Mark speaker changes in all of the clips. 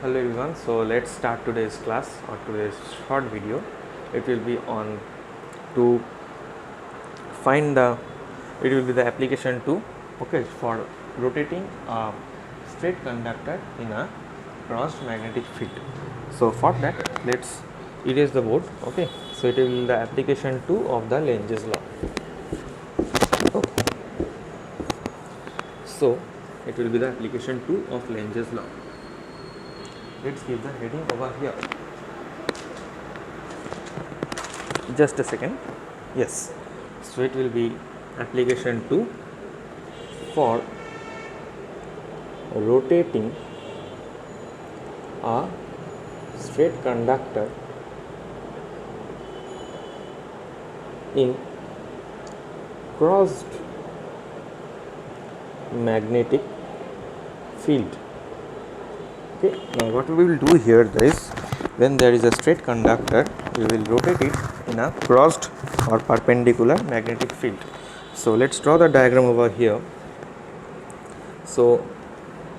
Speaker 1: Hello everyone, so let's start today's class or today's short video. It will be on to find the it will be the application 2, okay, for rotating a straight conductor in a crossed magnetic field. So for that, let's erase the board, okay. So it will be the application 2 of the Lenge's law. Okay. So it will be the application 2 of Lenge's law. Let's give the heading over here. Just a second. Yes, so it will be application 2 for rotating a straight conductor in crossed magnetic field. Okay, now what we will do here is, when there is a straight conductor, we will rotate it in a crossed or perpendicular magnetic field. So let's draw the diagram over here. So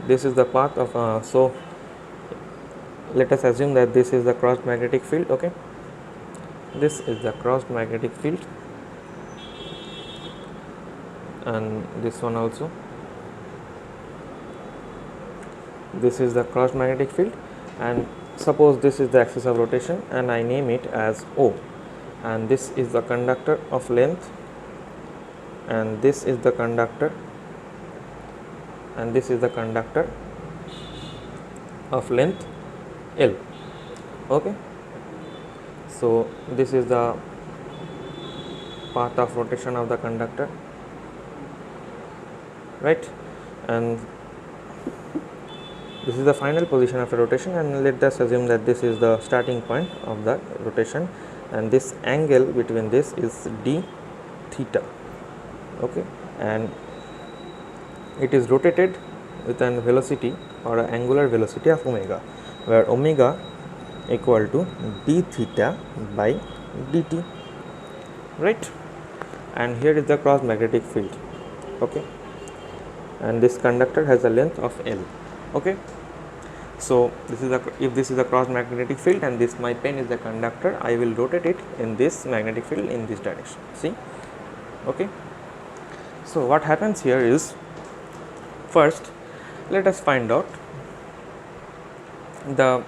Speaker 1: this is the path of so let us assume that this is the crossed magnetic field. Okay, this is the crossed magnetic field, and this one also. This is the crossed magnetic field, and suppose this is the axis of rotation, and I name it as O, and this is the conductor of length, and this is the conductor, and this is the conductor of length L. Okay, so this is the path of rotation of the conductor, right, and this is the final position of a rotation, and let us assume that this is the starting point of the rotation, and this angle between this is d theta. Okay, and it is rotated with an velocity or an angular velocity of omega, where omega equal to d theta by dt, right, and here is the cross magnetic field. Okay, and this conductor has a length of L. Okay, so this is if this is the cross magnetic field and this my pen is the conductor, I will rotate it in this magnetic field in this direction. See, okay. So what happens here is, first let us find out the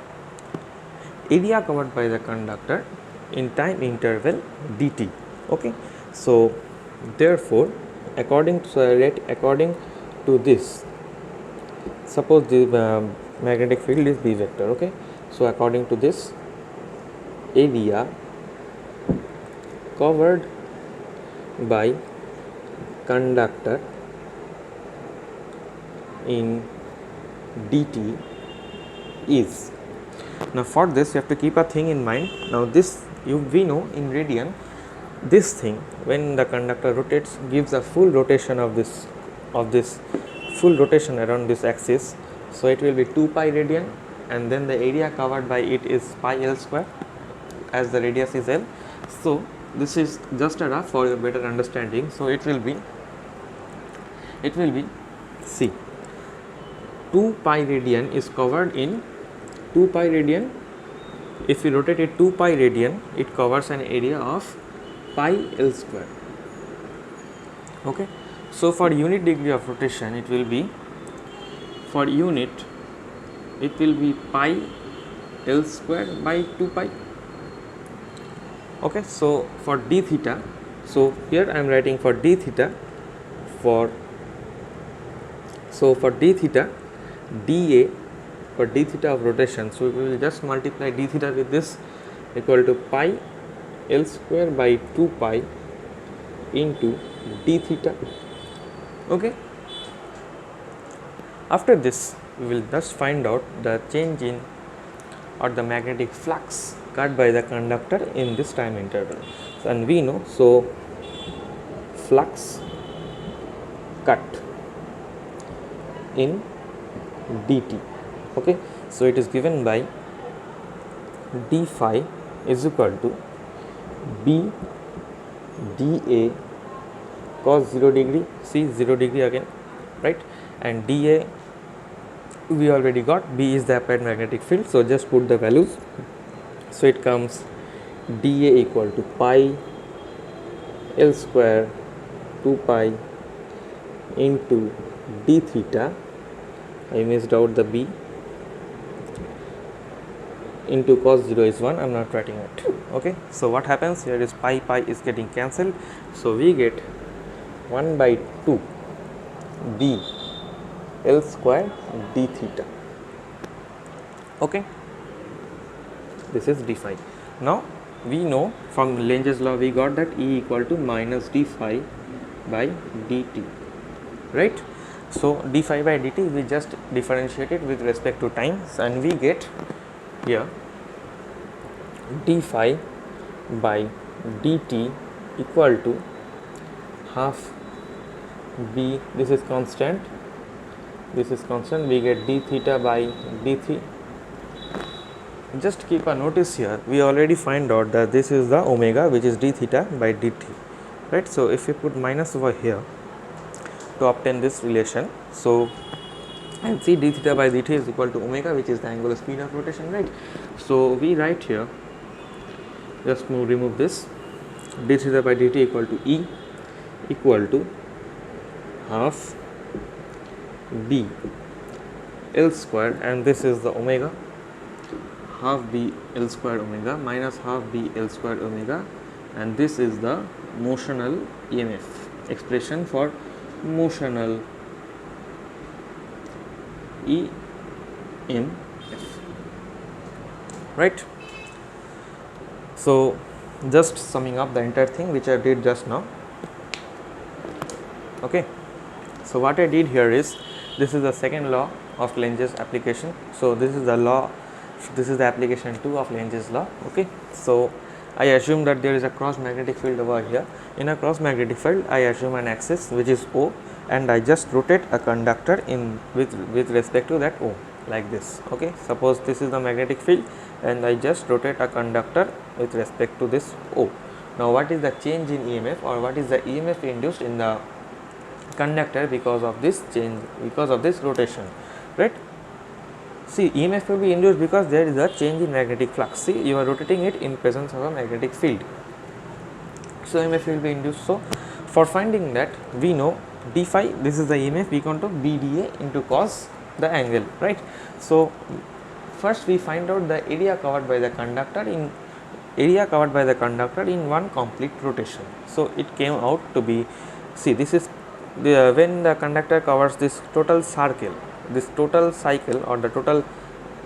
Speaker 1: area covered by the conductor in time interval dt. Okay, so therefore according to this, suppose the magnetic field is B vector. Okay, so according to this, area covered by conductor in dt is, now for this you have to keep a thing in mind. Now this we know in radian, this thing when the conductor rotates gives a full rotation of this full rotation around this axis, so it will be 2 pi radian, and then the area covered by it is pi L square, as the radius is L. So this is just a rough for your better understanding. So it will be see, 2 pi radian is covered in 2 pi radian. If we rotate it 2 pi radian, it covers an area of pi L square. Okay, so for unit degree of rotation, it will be, for unit it will be pi L square by 2 pi. Okay, so for d theta, so here I am writing for d theta, for d theta, dA for d theta of rotation, so we will just multiply d theta with this, equal to pi L square by 2 pi into d theta. Okay, after this we will just find out the change in or the magnetic flux cut by the conductor in this time interval, and we know, so flux cut in dt. Okay, so it is given by d phi is equal to b dA cos 0 degree, see 0 degree again, right, and dA we already got B is the applied magnetic field, so just put the values. So it comes dA equal to pi L square 2 pi into d theta, I missed out the B, into cos 0 is 1, I am not writing it. Okay, so what happens here is pi is getting cancelled, so we get 1 by 2 d L square d theta. Okay, this is d phi. Now we know from Lenge's law we got that E equal to minus d phi by dt, right? So d phi by dt we just differentiate it with respect to time, and we get here d phi by dt equal to half b, this is constant, we get d theta by d3. Just keep a notice here, we already find out that this is the omega which is d theta by dt, right? So if we put minus over here to obtain this relation, so and see d theta by dt is equal to omega, which is the angular speed of rotation, right? So we write here, just remove this, d theta by dt equal to E equal to half b L square, and this is the omega, half b L square omega minus half b L square omega, and this is the motional EMF, expression for motional EMF, right? So just summing up the entire thing which I did just now. Okay, so what I did here is, this is the second law of Lenge's application. So this is the law, this is the application 2 of Lenge's law. Okay, so I assume that there is a cross magnetic field over here. In a cross magnetic field, I assume an axis which is O, and I just rotate a conductor in with respect to that O, like this. Okay, suppose this is the magnetic field, and I just rotate a conductor with respect to this O. Now what is the change in EMF, or what is the EMF induced in the conductor because of this change, because of this rotation, right? See, EMF will be induced because there is a change in magnetic flux. See, you are rotating it in presence of a magnetic field, so EMF will be induced. So for finding that, we know d phi, this is the EMF, we equal to BDA into cos the angle, right? So first we find out the area covered by the conductor in one complete rotation. So it came out to be, see, this is the, when the conductor covers this total circle, this total cycle, or the total,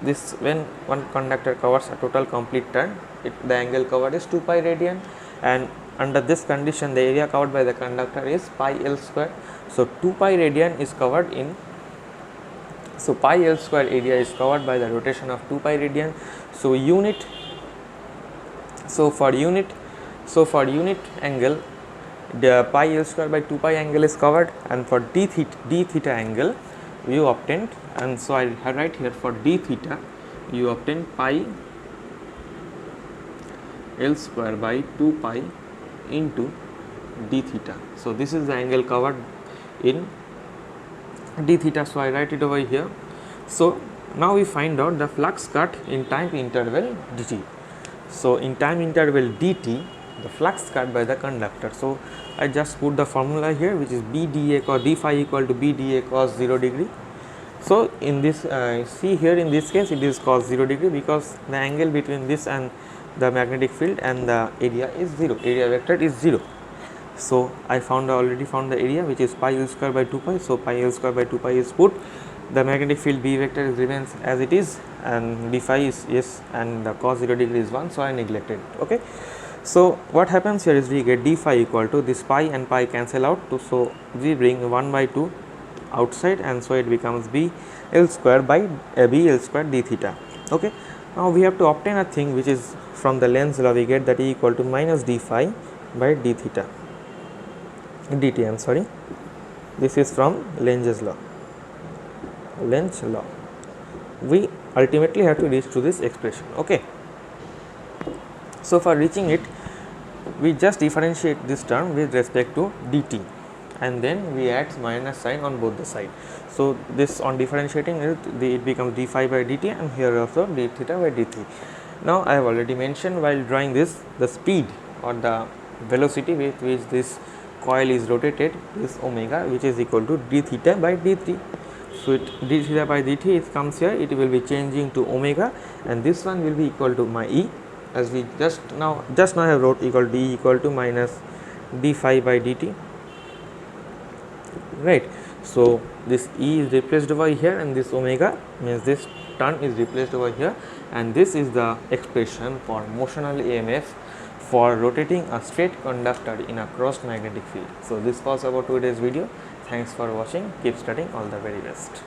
Speaker 1: this, when one conductor covers a total complete turn, the angle covered is 2 pi radian, and under this condition the area covered by the conductor is pi L square. So 2 pi radian is covered in, so pi L square area is covered by the rotation of 2 pi radian. So unit, so for unit angle, the pi L square by 2 pi angle is covered, and for d theta angle you obtained, and so I write here, for d theta you obtain pi L square by 2 pi into d theta. So this is the angle covered in d theta, so I write it over here. So now we find out the flux cut in time interval dt. So in time interval dt, the flux cut by the conductor. So I just put the formula here, which is BDA cos d phi equal to BDA cos 0 degree. So in this, see here in this case it is cos 0 degree because the angle between this and the magnetic field and the area is 0, area vector is 0. So I already found the area, which is pi L square by 2 pi. So pi L square by 2 pi is put, the magnetic field B vector remains as it is, and d phi is yes, and the cos 0 degree is 1, so I neglected it. Okay, so what happens here is we get d phi equal to this pi and pi cancel out, so we bring 1 by 2 outside, and so it becomes b L square by b L square d theta. Okay, now we have to obtain a thing which is from the Lenz law. We get that E equal to minus d phi by d theta dt. I am sorry, this is from Lenz law. We ultimately have to reach to this expression. Okay, so for reaching it, we just differentiate this term with respect to dt, and then we add minus sign on both the side. So this on differentiating it becomes d phi by dt, and here also d theta by d3. Now I have already mentioned while drawing this, the speed or the velocity with which this coil is rotated is omega, which is equal to d theta by d3. So it d theta by dt, it comes here, it will be changing to omega, and this one will be equal to my E, as we just now I have wrote equal to E equal to minus d phi by dt, right. So this E is replaced over here, and this omega means this term is replaced over here, and this is the expression for motional EMF for rotating a straight conductor in a crossed magnetic field. So this was about today's video. Thanks for watching. Keep studying. All the very best.